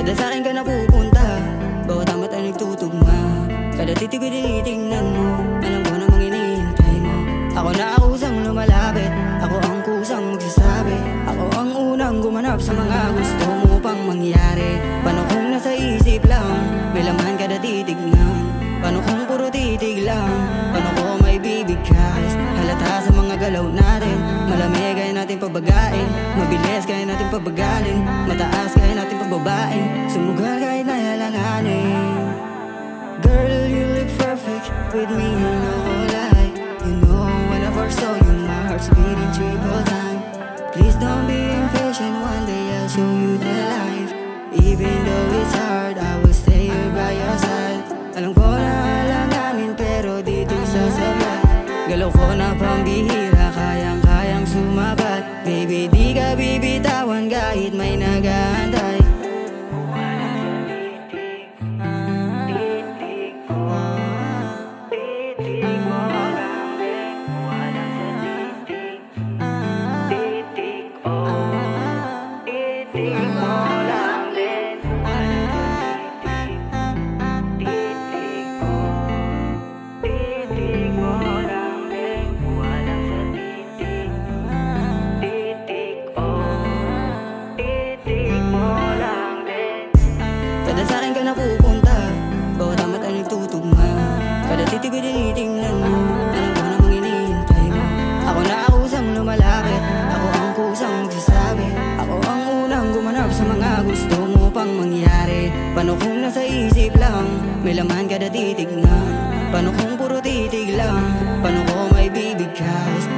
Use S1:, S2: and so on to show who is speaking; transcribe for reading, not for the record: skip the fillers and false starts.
S1: Kada sa'kin ka napupunta, bawat tamat ay nagtutugma. Kada titig ko tinitingnan mo, alam ko namang iniintay mo. Ako na kusang lumalapit, ako ang kusang magsasabi. Ako ang unang gumanap sa mga gusto mo pang mangyari. Paano kung nasa isip lang, may laman kada titignan? Paano kung puro titig lang, paano ko may bibigkas? Halata sa mga galaw natin, malamig kaya natin pabagain, mabilis kaya natin pabagalin, mataas kaya natin pababain, sumugal kahit nayalanganin. Girl, you look perfect with me, no lie. You know when I first saw you, my heart's beating triple time. Please don't be impatient, one day I'll show you the life. Even though it's hard, I will stay here by your side. Alam ko na alanganin pero dito sasabat. Galaw ko na pambihira, kayang-kayang sumabat. Baby, di ka bibitawan kahit may nag-aantay. Kada sa'kin ka napupunta, bawat tamat ay nagtutugma. Kada titig ko tinitingnan mo, alam ko namang iniintay mo. Ako na kusang lumalapit, ako ang kusang magsasabi. Ako ang unang gumanap sa mga gusto mo pang mangyari. Paano kung nasa isip lang, may laman kada titignan? Paano kung puro titig lang, paano ko may bibigkas?